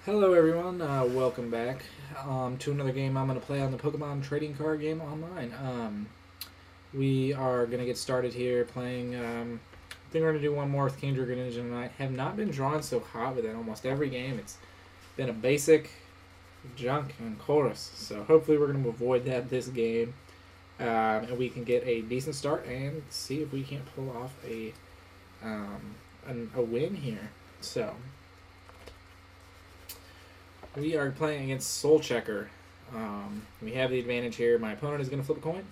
Hello everyone, welcome back to another game I'm going to play on the Pokemon Trading Card Game Online. We are going to get started here playing, I think we're going to do one more with Kingdra Greninja tonight. Have not been drawn so hot with it almost every game. It's been a basic, junk, and chorus. So hopefully we're going to avoid that this game. And we can get a decent start and see if we can't pull off a win here. So we are playing against Soul Checker. We have the advantage here. My opponent is going to flip a coin.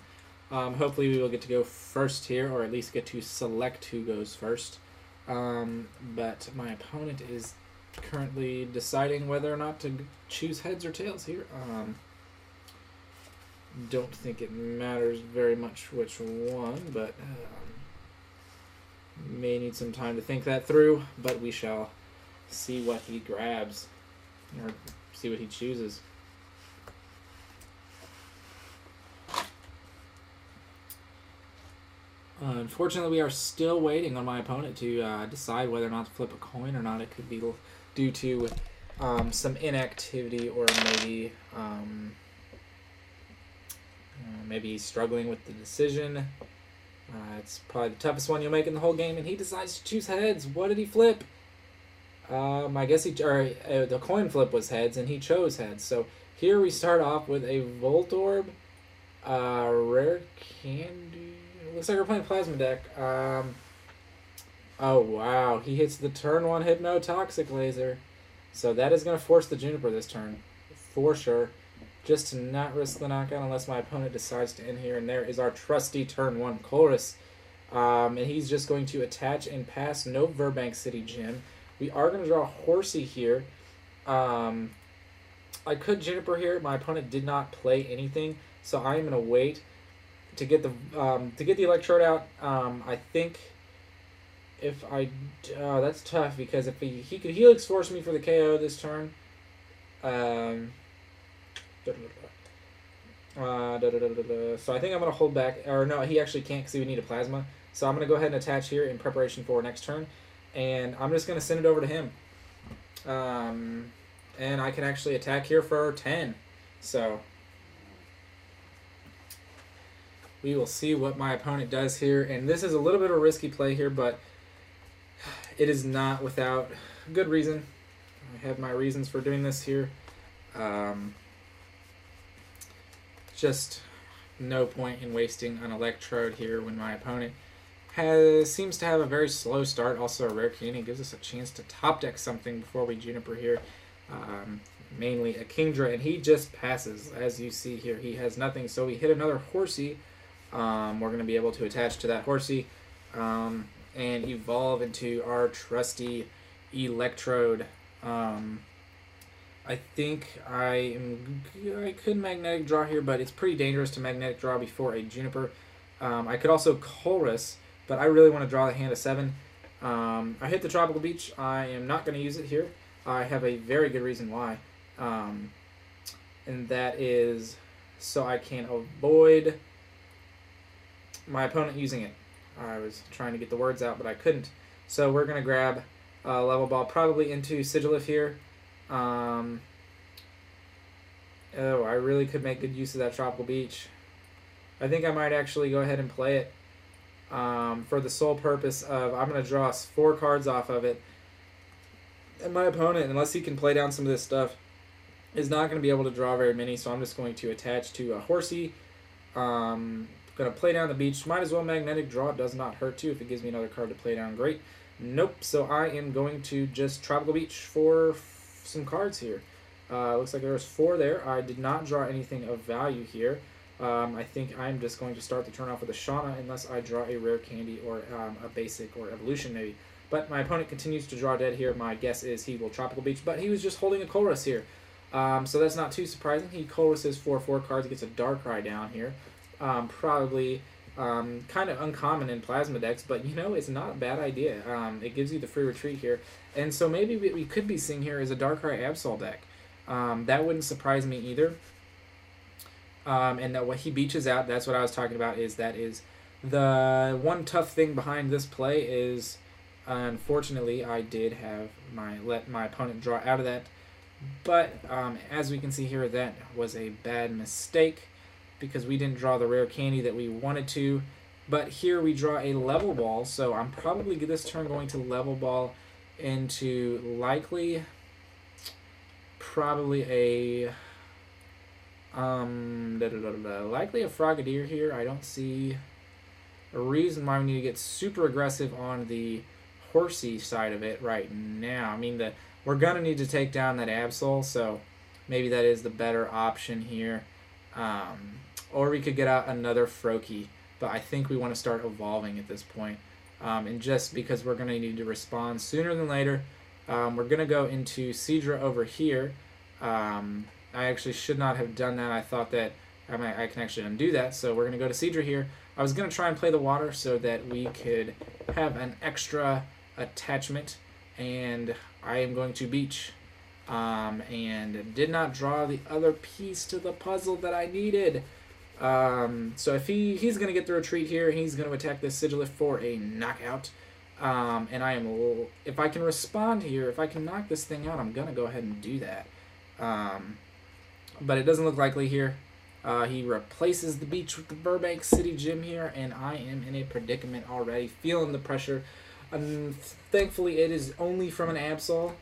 Hopefully we will get to go first here, or at least get to select who goes first. But my opponent is currently deciding whether or not to choose heads or tails here. Don't think it matters very much which one, but may need some time to think that through. But we shall see what he grabs. Or see what he chooses. Unfortunately, we are still waiting on my opponent to decide whether or not to flip a coin or not. It could be due to some inactivity, or maybe he's struggling with the decision. It's probably the toughest one you'll make in the whole game, and he decides to choose heads. What did he flip? I guess the coin flip was heads, and he chose heads. So here we start off with a Voltorb, rare candy. Looks like we're playing Plasma deck. Oh wow, he hits the turn 1 Hypno-Toxic Laser. So that is going to force the Juniper this turn, for sure. Just to not risk the knockout unless my opponent decides to end here. And there is our trusty turn 1 Chorus. And he's just going to attach and pass no Burbank City Gym. We are going to draw a Horsey here. I could Juniper here. My opponent did not play anything, so I am going to wait to get the Electrode out. I think if I that's tough, because if he could Helix Force me for the KO this turn. So I think I'm going to hold back. Or no, he actually can't, because he would need a Plasma. So I'm going to go ahead and attach here in preparation for next turn. And I'm just going to send it over to him. And I can actually attack here for 10. So we will see what my opponent does here. And this is a little bit of a risky play here, but it is not without good reason. I have my reasons for doing this here. Just no point in wasting an Electrode here when my opponent seems to have a very slow start. Also a rare candy gives us a chance to top deck something before we Juniper here. Mainly a Kingdra, and he just passes. As you see here, he has nothing, so we hit another Horsey. We're going to be able to attach to that Horsey and evolve into our trusty Electrode. I think I could Magnetic Draw here, but it's pretty dangerous to Magnetic Draw before a Juniper. I could also Chorus, but I really want to draw the hand of 7. I hit the Tropical Beach. I am not going to use it here. I have a very good reason why. And that is so I can avoid my opponent using it. I was trying to get the words out, but I couldn't. So we're going to grab Level Ball probably into Sigilif here. I really could make good use of that Tropical Beach. I think I might actually go ahead and play it for the sole purpose of I'm going to draw 4 cards off of it. And my opponent, unless he can play down some of this stuff, is not going to be able to draw very many. So I'm just going to attach to a Horsey. Going to play down the beach. Might as well Magnetic Draw. It does not hurt too. If it gives me another card to play down, great. Nope. So I am going to just Tropical Beach for some cards here. Looks like there's 4 there. I did not draw anything of value here. I think I'm just going to start the turn off with a Shauna unless I draw a rare candy or a basic or evolution maybe. But my opponent continues to draw dead here. My guess is he will Tropical Beach, but he was just holding a Chorus here. So that's not too surprising. He Choruses for 4 cards, gets a Darkrai down here. Probably kind of uncommon in Plasma decks, but you know, it's not a bad idea. It gives you the free retreat here. And so maybe what we could be seeing here is a Darkrai Absol deck. That wouldn't surprise me either. And that what he beaches out, that's what I was talking about, is the one tough thing behind this play is Unfortunately, I did have let my opponent draw out of that But as we can see here, that was a bad mistake because we didn't draw the rare candy that we wanted to. But here we draw a level ball, so I'm probably this turn going to level ball into probably a likely a Frogadier here. I don't see a reason why we need to get super aggressive on the horsey side of it right now. I mean, we're gonna need to take down that Absol, so maybe that is the better option here. Or we could get out another Froakie, but I think we want to start evolving at this point. And just because we're gonna need to respond sooner than later, we're gonna go into Seadra over here. I actually should not have done that. I thought that I can actually undo that, so we're gonna go to Seadra here. I was gonna try and play the water so that we could have an extra attachment, and I am going to beach. And did not draw the other piece to the puzzle that I needed. So if he's going to get the retreat here, he's going to attack this Sigilif for a knockout. And if I can respond here, if I can knock this thing out, I'm going to go ahead and do that. But it doesn't look likely here. He replaces the beach with the Burbank City Gym here, and I am in a predicament already, feeling the pressure. Thankfully, it is only from an Absol.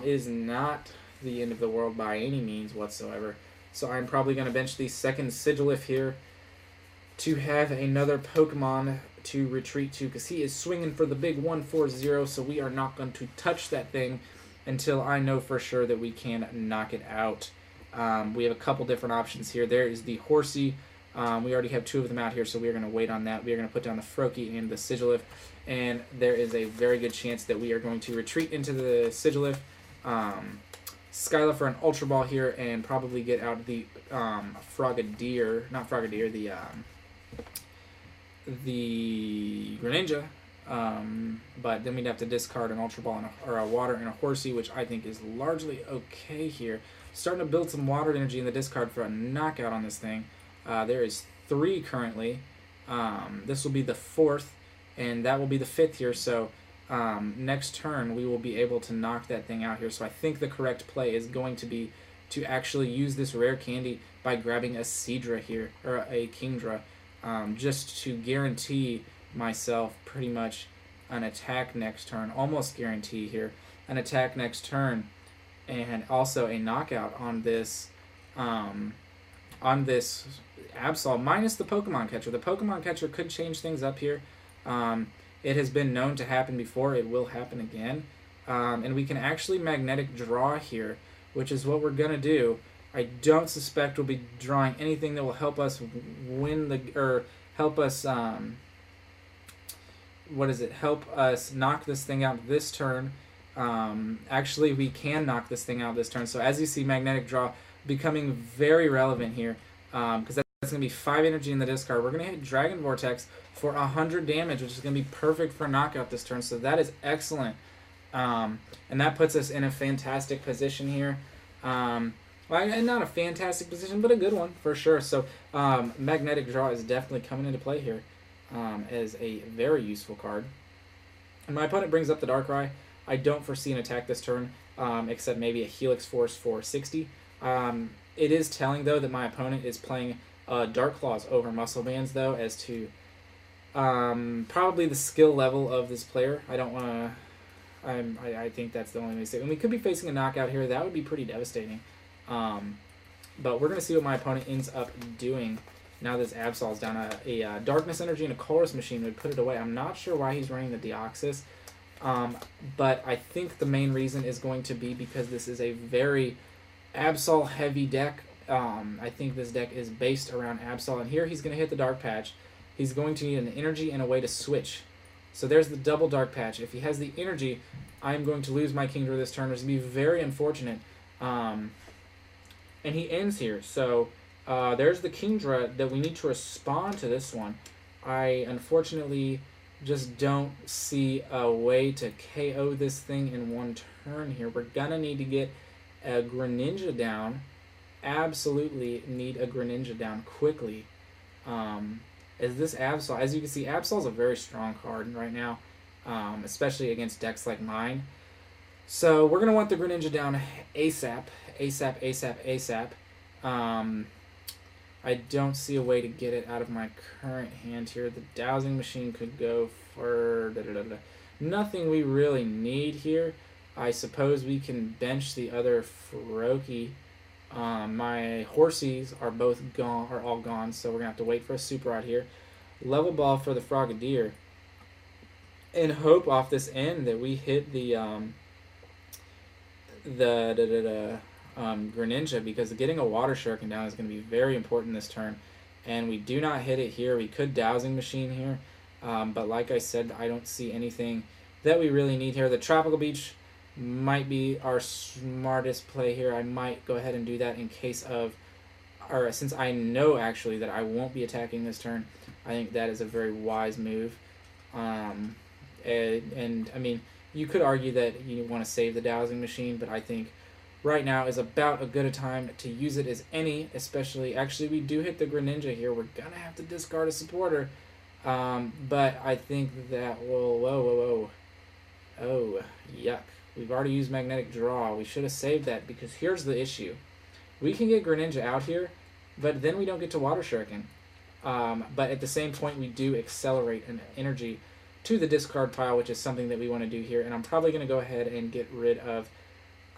It is not the end of the world by any means whatsoever. So I'm probably going to bench the second Sigilif here to have another Pokemon to retreat to, because he is swinging for the big 1-4-0, so we are not going to touch that thing until I know for sure that we can knock it out. We have a couple different options here. There is the Horsey. We already have two of them out here, so we are going to wait on that. We are going to put down the Froakie and the Sigilif, and there is a very good chance that we are going to retreat into the Sigilif, Skyla for an Ultra Ball here, and probably get out the Frogadier, not Frogadier, the Greninja. But then we'd have to discard an Ultra Ball or a Water and a Horsey, which I think is largely okay here. Starting to build some Water energy in the discard for a knockout on this thing. There is 3 currently. This will be the 4th, and that will be the 5th here. So next turn we will be able to knock that thing out here. So I think the correct play is going to be to actually use this rare candy by grabbing a Seadra here, or a Kingdra, just to guarantee myself pretty much an attack next turn, almost guarantee here an attack next turn, and also a knockout on this Absol minus the Pokemon Catcher. The Pokemon Catcher could change things up here. It has been known to happen before. It will happen again. And we can actually magnetic draw here, which is what we're going to do. I don't suspect we'll be drawing anything that will help us help us, help us knock this thing out this turn. Actually, we can knock this thing out this turn. So as you see, magnetic draw becoming very relevant here, because that's going to be 5 energy in the discard. We're going to hit Dragon Vortex for 100 damage, which is going to be perfect for knockout this turn. So that is excellent. And that puts us in a fantastic position here. Well, not a fantastic position, but a good one for sure. So magnetic draw is definitely coming into play here as a very useful card. And my opponent brings up the Darkrai. I don't foresee an attack this turn, except maybe a Helix Force for 60. It is telling, though, that my opponent is playing Dark Claws over Muscle Bands, though, as to probably the skill level of this player. I don't want to... I think that's the only mistake. And we could be facing a knockout here. That would be pretty devastating. But we're going to see what my opponent ends up doing. Now this Absol's down a Darkness Energy and a Chorus Machine would put it away. I'm not sure why he's running the Deoxys. But I think the main reason is going to be because this is a very Absol heavy deck. I think this deck is based around Absol, and here he's going to hit the Dark Patch. He's going to need an energy and a way to switch. So there's the double Dark Patch. If he has the energy, I'm going to lose my Kingdra this turn, which would be very unfortunate. And he ends here. So there's the Kingdra that we need to respond to this one. I unfortunately just don't see a way to KO this thing in one turn here. We're going to need to get a Greninja down. Absolutely need a Greninja down quickly. As this Absol, as you can see, Absol is a very strong card right now, especially against decks like mine. So we're going to want the Greninja down ASAP. ASAP, ASAP, ASAP. I don't see a way to get it out of my current hand here. The dowsing machine could go for nothing we really need here. I suppose we can bench the other Froakie. My Horsies are both gone, are all gone, so we're gonna have to wait for a Super Rod here. Level Ball for the Frogadier, and hope off this end that we hit the Greninja, because getting a Water Shuriken down is going to be very important this turn. And we do not hit it here. We could Dowsing Machine here, but like I said, I don't see anything that we really need here. The Tropical Beach might be our smartest play here. I might go ahead and do that in case of, or since I know actually that I won't be attacking this turn, I think that is a very wise move. And I mean, you could argue that you want to save the Dowsing Machine, but I think right now is about as good a time to use it as any, especially, actually we do hit the Greninja here. We're going to have to discard a supporter, but I think that will, oh, yuck. We've already used Magnetic Draw. We should have saved that, because here's the issue. We can get Greninja out here, but then we don't get to Water Shuriken. But at the same point, we do accelerate an energy to the discard pile, which is something that we want to do here. And I'm probably going to go ahead and get rid of...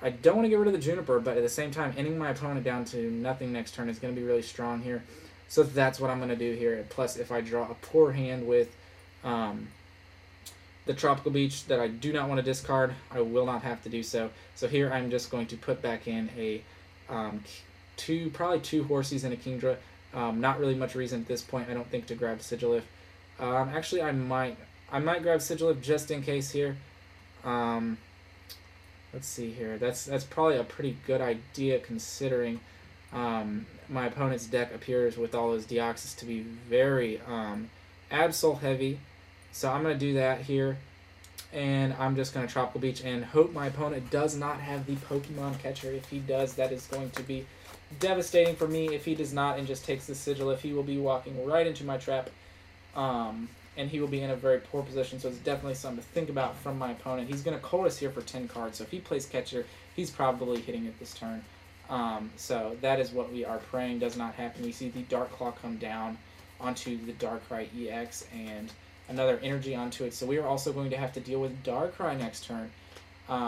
I don't want to get rid of the Juniper, but at the same time, ending my opponent down to nothing next turn is going to be really strong here. So that's what I'm going to do here. Plus, if I draw a poor hand with the Tropical Beach that I do not want to discard, I will not have to do so. So here I'm just going to put back in a probably two Horsies and a Kingdra. Not really much reason at this point, I don't think, to grab Sigilif. Actually, I might grab Sigilif just in case here. Let's see here. That's probably a pretty good idea, considering my opponent's deck appears with all his Deoxys to be very Absol heavy. So I'm going to do that here, and I'm just going to Tropical Beach and hope my opponent does not have the Pokemon Catcher. If he does, that is going to be devastating for me. If he does not and just takes the Sigilif, he will be walking right into my trap, and he will be in a very poor position. So it's definitely something to think about from my opponent. He's going to Colress here for 10 cards, so if he plays Catcher, he's probably hitting it this turn. So that is what we are praying does not happen. We see the Dark Claw come down onto the Darkrai EX and another energy onto it. So we are also going to have to deal with Darkrai next turn.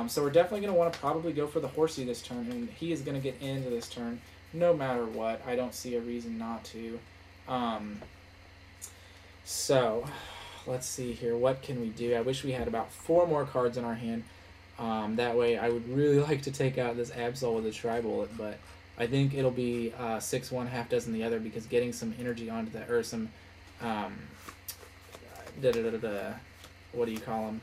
So we're definitely going to want to probably go for the Horsey this turn, and he is going to get into this turn no matter what. I don't see a reason not to. So let's see here. What can we do? I wish we had about 4 more cards in our hand. That way I would really like to take out this Absol with a Tri-Bullet, but I think it'll be 6 one, half dozen the other, because getting some energy onto that, or some what do you call them?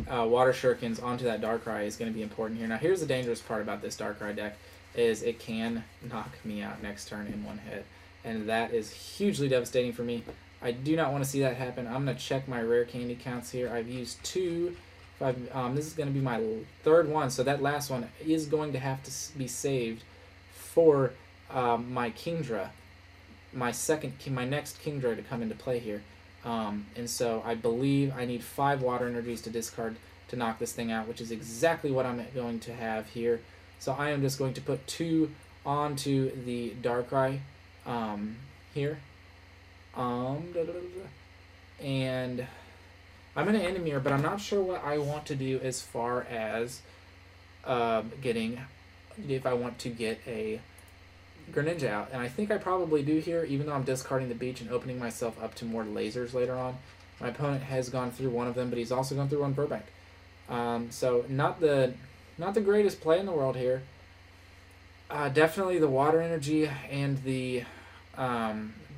Water Shurikens onto that Darkrai is going to be important here. Now here's the dangerous part about this Darkrai deck, is it can knock me out next turn in one hit, and that is hugely devastating for me. I do not want to see that happen. I'm going to check my rare candy counts here. I've used 2. This is going to be my 3rd one, so that last one is going to have to be saved for my Kingdra, my next Kingdra to come into play here. And so I believe I need 5 water energies to discard to knock this thing out, which is exactly what I'm going to have here. So I am just going to put 2 onto the Darkrai here. And I'm going to end him here, but I'm not sure what I want to do as far as if I want to get a Greninja out. And I think I probably do here, even though I'm discarding the Beach and opening myself up to more lasers later on. My opponent has gone through one of them, but he's also gone through one Burbank. So not the greatest play in the world here. Definitely the water energy and the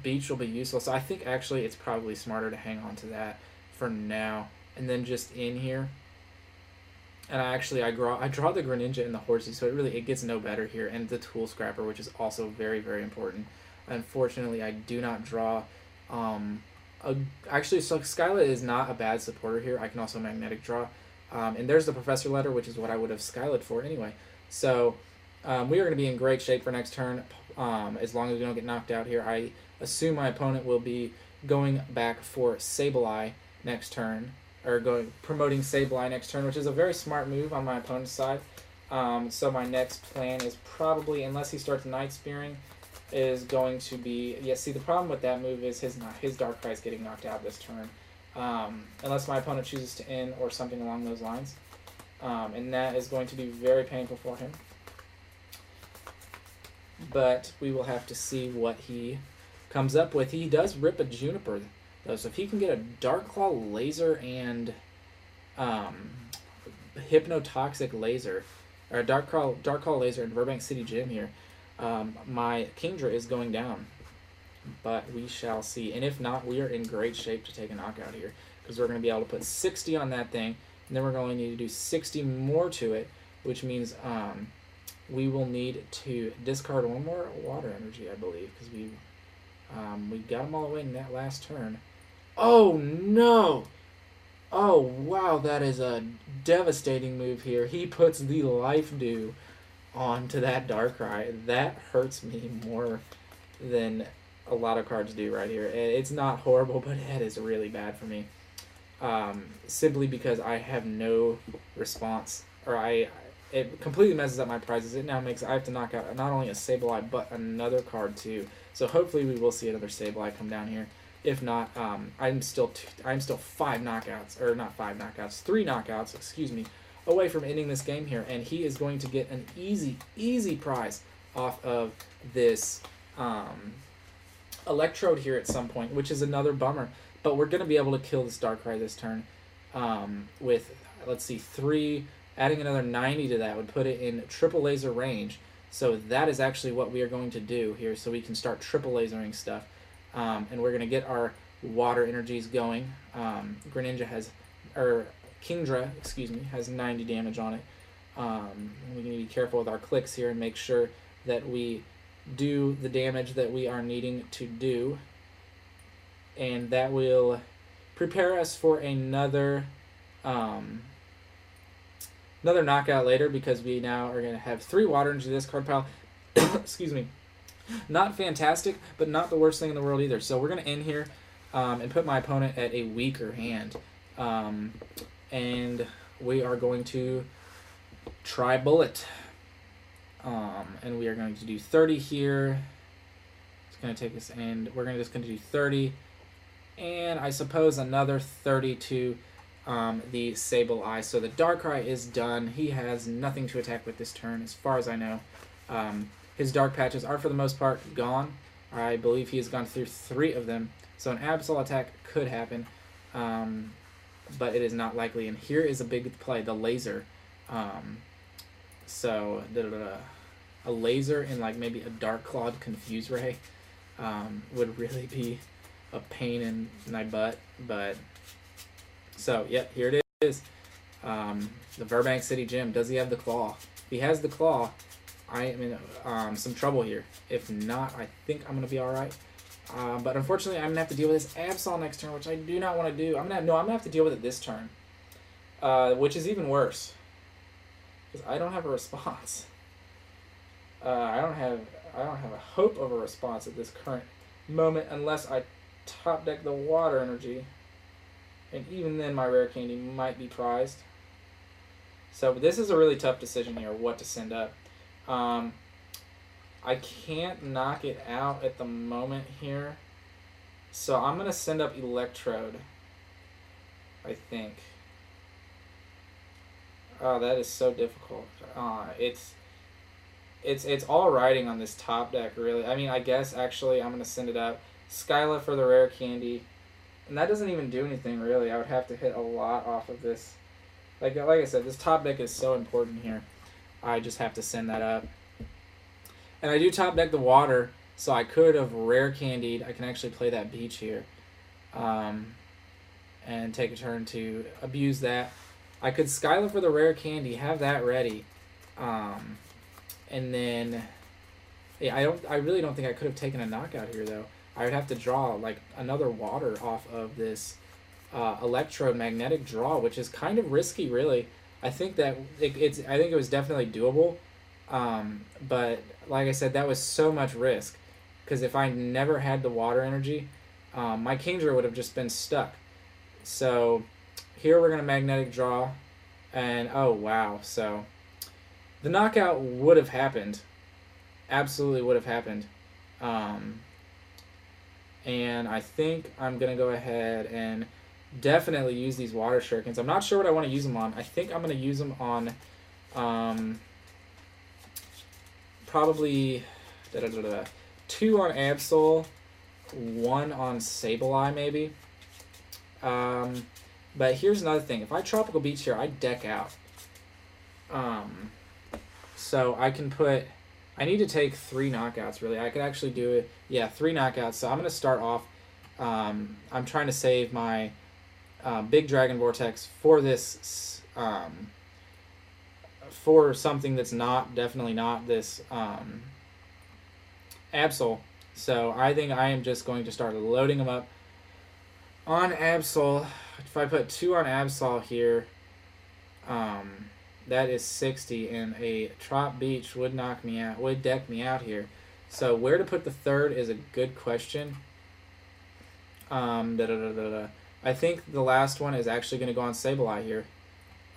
Beach will be useful. So I think actually it's probably smarter to hang on to that for now, and then just in here. And I draw the Greninja and the Horsey, so it gets no better here, and the Tool Scrapper, which is also very, very important. Unfortunately, I do not draw. Actually, so Skyla is not a bad supporter here. I can also Magnetic Draw, and there's the Professor Letter, which is what I would have Skyla'd for anyway. So we are going to be in great shape for next turn, as long as we don't get knocked out here. I assume my opponent will be going back for Sableye next turn. or going promoting Sableye next turn, which is a very smart move on my opponent's side. So my next plan is probably, unless he starts Night Spearing, is going to be, yeah, see, the problem with that move is his Darkrai is getting knocked out this turn. Unless my opponent chooses to end or something along those lines. And that is going to be very painful for him. But we will have to see what he comes up with. He does rip a Juniper, though, so if he can get a Dark Claw Laser and Hypnotoxic Laser, or Dark Claw Laser and Burbank City Gym here, my Kingdra is going down. But we shall see. And if not, we are in great shape to take a knockout here, because we're going to be able to put 60 on that thing, and then we're going to need to do 60 more to it, which means we will need to discard one more water energy, I believe, because we got them all away in that last turn. Oh, no! Oh, wow, that is a devastating move here. He puts the Life Dew onto that Darkrai. That hurts me more than a lot of cards do right here. It's not horrible, but it is really bad for me. Simply because I have no response, or it completely messes up my prizes. It now makes I have to knock out not only a Sableye but another card too. So hopefully we will see another Sableye come down here. If not, I'm still 3 knockouts, excuse me, away from ending this game here, and he is going to get an easy prize off of this Electrode here at some point, which is another bummer. But we're going to be able to kill this Darkrai this turn with, let's see, 3, adding another 90 to that would put it in triple laser range. So that is actually what we are going to do here, so we can start triple lasering stuff. And we're going to get our water energies going. Kingdra, excuse me, has 90 damage on it. We need to be careful with our clicks here and make sure that we do the damage that we are needing to do, and that will prepare us for another knockout later, because we now are going to have 3 water into this card pile. Excuse me. Not fantastic, but not the worst thing in the world either. So we're going to end here and put my opponent at a weaker hand, and we are going to try Bullet. And we are going to do 30 here. It's going to take us, and we're just going to do 30, and I suppose another 30 to the Sableye. So the Darkrai is done. He has nothing to attack with this turn, as far as I know. His Dark Patches are, for the most part, gone. I believe he has gone through 3 of them, so an Absol attack could happen, but it is not likely. And here is a big play, the Laser. So a laser and like maybe a Dark Clawed Confuse Ray would really be a pain in my butt. But so yep, here it is. The Burbank City Gym. Does he have the claw? If he has the claw, I am in some trouble here. If not, I think I'm gonna be all right. But unfortunately, I'm gonna have to deal with this Absol next turn, which I do not want to do. I'm gonna have to deal with it this turn, which is even worse. Because I don't have a response. I don't have a hope of a response at this current moment, unless I top deck the water energy, and even then my rare candy might be prized. So this is a really tough decision here, what to send up. I can't knock it out at the moment here, so I'm gonna send up Electrode, I think. Oh, that is so difficult. It's all riding on this top deck, really. I mean, I guess actually I'm gonna send it up. Skyla for the rare candy, and that doesn't even do anything really. I would have to hit a lot off of this. Like I said, this top deck is so important here. I just have to send that up. And I do top deck the water, so I could have rare candied. I can actually play that beach here, and take a turn to abuse that. I could Skyla for the rare candy, have that ready, and then yeah, I really don't think I could have taken a knockout here though. I would have to draw like another water off of this Electrode magnetic draw, which is kind of risky, really. I think that I think it was definitely doable, but like I said, that was so much risk, because if I never had the water energy, my Kingdra would have just been stuck. So here we're going to magnetic draw. And, oh, wow. So, the knockout would have happened. Absolutely would have happened. And I think I'm going to go ahead and definitely use these water shurikens. I'm not sure what I want to use them on. I think I'm going to use them on probably 2 on Absol, 1 on Sableye maybe. But here's another thing. If I Tropical Beach here, I deck out. So I can put... I need to take 3 knockouts, really. I could actually do it. Yeah, 3 knockouts. So I'm going to start off. I'm trying to save my Big Dragon Vortex for this... for something that's not, definitely not this Absol. So I think I am just going to start loading them up on Absol. If I put 2 on Absol here, that is 60, and a Trop Beach would knock me out, would deck me out here. So where to put the 3rd is a good question. I think the last one is actually going to go on Sableye here.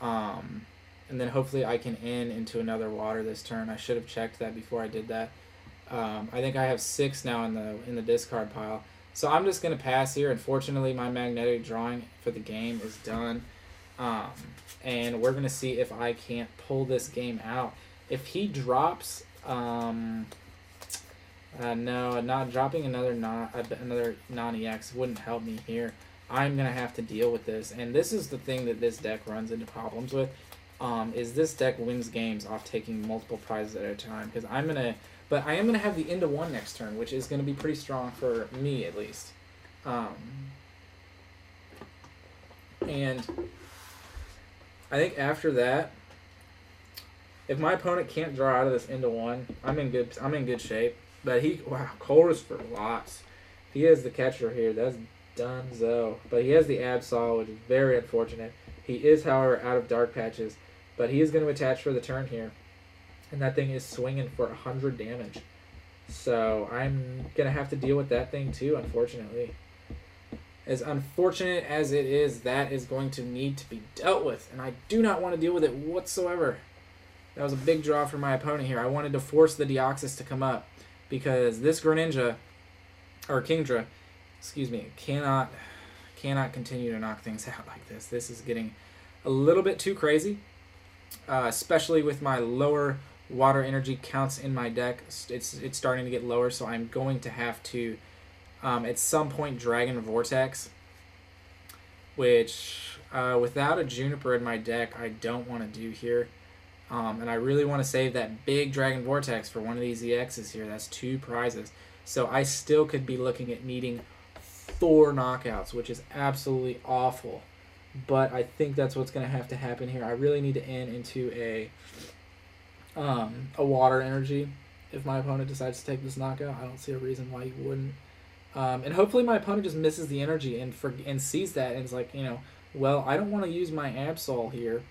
And then hopefully I can end into another water this turn. I should have checked that before I did that. I think I have 6 now in the discard pile. So I'm just going to pass here. Unfortunately, my magnetic drawing for the game is done. And we're going to see if I can't pull this game out. If he drops... no, not dropping another non-EX wouldn't help me here. I'm going to have to deal with this. And this is the thing that this deck runs into problems with. Is this deck wins games off taking multiple prizes at a time. Because I am going to have the into 1 next turn, which is going to be pretty strong for me at least. And I think after that, if my opponent can't draw out of this into 1, I'm in good shape. But Colress for lots. He has the catcher here. That's donezo. But he has the Absol, which is very unfortunate. He is, however, out of dark patches. But he is going to attach for the turn here. And that thing is swinging for 100 damage. So I'm going to have to deal with that thing too, unfortunately. As unfortunate as it is, that is going to need to be dealt with. And I do not want to deal with it whatsoever. That was a big draw for my opponent here. I wanted to force the Deoxys to come up. Because this Greninja, or Kingdra, excuse me, cannot continue to knock things out like this. This is getting a little bit too crazy. Especially with my lower water energy counts in my deck. It's starting to get lower, so I'm going to have to, at some point, Dragon Vortex. Which, without a Juniper in my deck, I don't want to do here. And I really want to save that big Dragon Vortex for one of these EXs here. That's 2 prizes. So I still could be looking at needing 4 knockouts, which is absolutely awful. But I think that's what's going to have to happen here. I really need to end into a water energy if my opponent decides to take this knockout. I don't see a reason why he wouldn't. And hopefully my opponent just misses the energy and sees that and is like, well, I don't want to use my Absol here.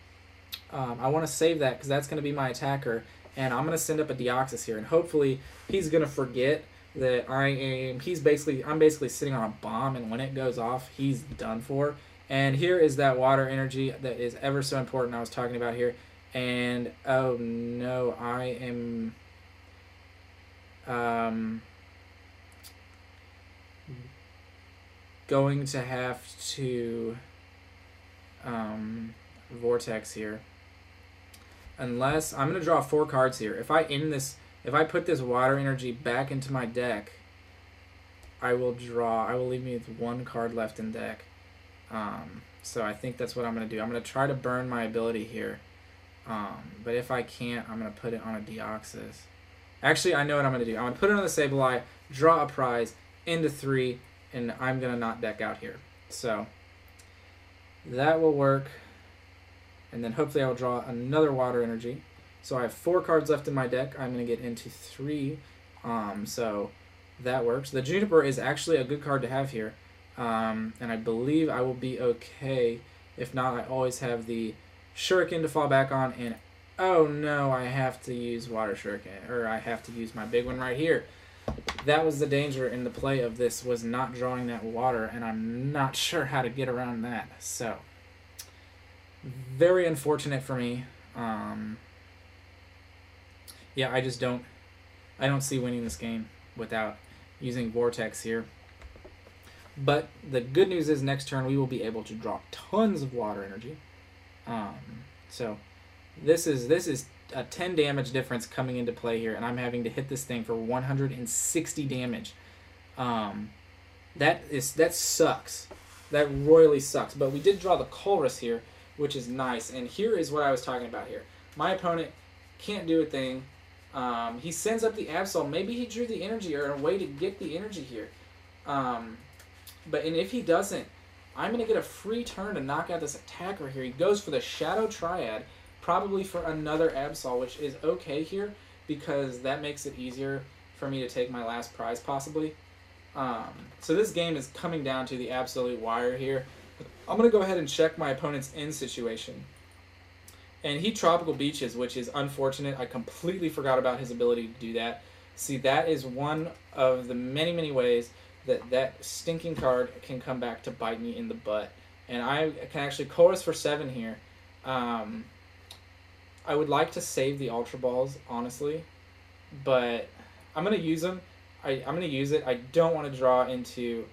I want to save that because that's going to be my attacker, and I'm going to send up a Deoxys here, and hopefully he's going to forget that I'm basically sitting on a bomb, and when it goes off, he's done for. And here is that water energy that is ever so important I was talking about here, and oh no, I am going to have to Vortex here. Unless I'm going to draw 4 cards here. If I put this water energy back into my deck, I will leave me with 1 card left in deck. So I think that's what I'm going to do. I'm going to try to burn my ability here. But if I can't, I'm going to put it on a Deoxys. Actually, I know what I'm going to do. I'm going to put it on the Sableye, draw a prize, into 3, and I'm going to not deck out here. So that will work. And then hopefully I'll draw another water energy. So I have 4 cards left in my deck. I'm going to get into 3. So that works. The Juniper is actually a good card to have here. And I believe I will be okay. If not, I always have the Shuriken to fall back on. And oh no, I have to use Water Shuriken. Or I have to use my big one right here. That was the danger in the play of this, was not drawing that water. And I'm not sure how to get around that. So Very unfortunate for me. Yeah, I don't see winning this game without using Vortex here. But the good news is next turn we will be able to draw tons of water energy. So this is a 10 damage difference coming into play here, and I'm having to hit this thing for 160 damage. That sucks. That royally sucks. But we did draw the Colress here, which is nice. And here is what I was talking about here. My opponent can't do a thing. He sends up the Absol. Maybe he drew the energy or a way to get the energy here. And if he doesn't, I'm going to get a free turn to knock out this attacker here. He goes for the Shadow Triad, probably for another Absol, which is okay here because that makes it easier for me to take my last prize possibly. So this game is coming down to the absolute wire here. I'm going to go ahead and check my opponent's end situation. And he Tropical Beaches, which is unfortunate. I completely forgot about his ability to do that. See, that is one of the many, many ways that stinking card can come back to bite me in the butt. And I can actually chorus for 7 here. I would like to save the Ultra Balls, honestly. But I'm going to use them. I'm going to use it. I don't want to draw into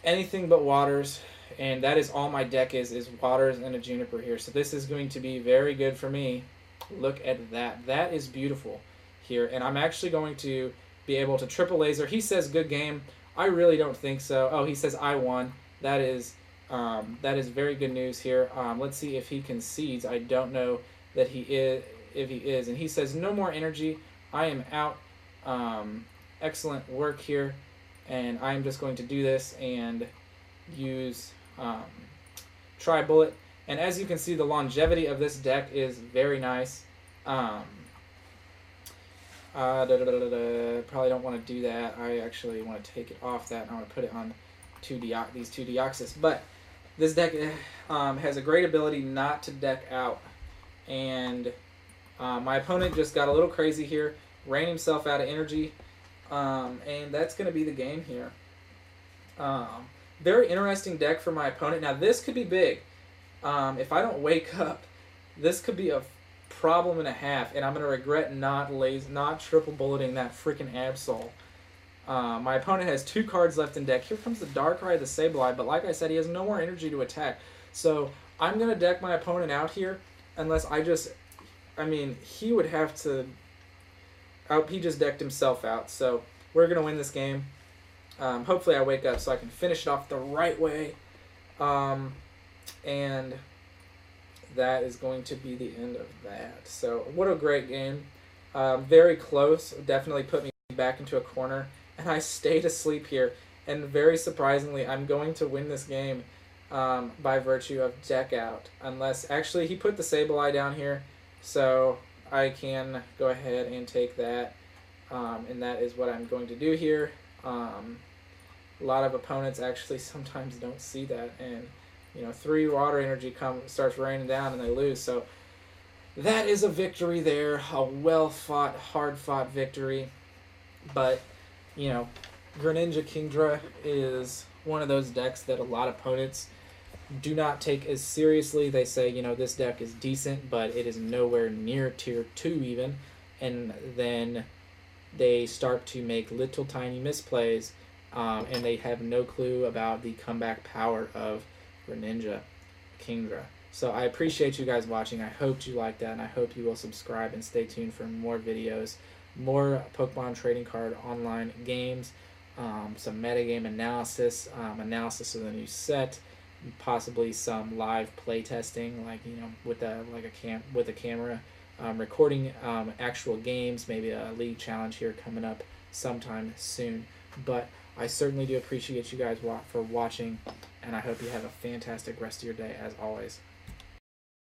anything but waters. And that is all my deck is waters and a Juniper here. So this is going to be very good for me. Look at that. That is beautiful here. And I'm actually going to be able to triple laser. He says good game. I really don't think so. Oh, he says I won. That is very good news here. Let's see if he concedes. I don't know that he is. If he is, and he says no more energy. I am out. Excellent work here, and I'm just going to do this and use Tri-Bullet. And as you can see, the longevity of this deck is very nice. Probably don't want to do that. I actually want to take it off that. I want to put it on these two Deoxys. But this deck has a great ability not to deck out. And my opponent just got a little crazy here, ran himself out of energy. And that's going to be the game here. Very interesting deck for my opponent. Now, this could be big. If I don't wake up, this could be a problem and a half, and I'm going to regret not triple bulleting that freaking Absol. My opponent has 2 cards left in deck. Here comes the Darkrai, the Sableye, but like I said, he has no more energy to attack. So I'm going to deck my opponent out here unless he would have to... he just decked himself out. So we're going to win this game. Hopefully I wake up so I can finish it off the right way. And that is going to be the end of that. So what a great game. Very close. Definitely put me back into a corner. And I stayed asleep here. And very surprisingly, I'm going to win this game by virtue of deck out. Unless, actually, he put the Sableye down here. So I can go ahead and take that. And that is what I'm going to do here. A lot of opponents actually sometimes don't see that. And 3 water energy starts raining down and they lose. So that is a victory there, a well-fought, hard-fought victory. But, Greninja Kingdra is one of those decks that a lot of opponents do not take as seriously. They say, this deck is decent, but it is nowhere near tier 2 even. And then they start to make little tiny misplays, and they have no clue about the comeback power of Greninja Kingdra. So I appreciate you guys watching. I hope you liked that, and I hope you will subscribe and stay tuned for more videos, more Pokemon trading card online games, some metagame analysis, analysis of the new set, possibly some live play testing, like with a camera, recording actual games, maybe a league challenge here coming up sometime soon. But I certainly do appreciate you guys for watching, and I hope you have a fantastic rest of your day as always.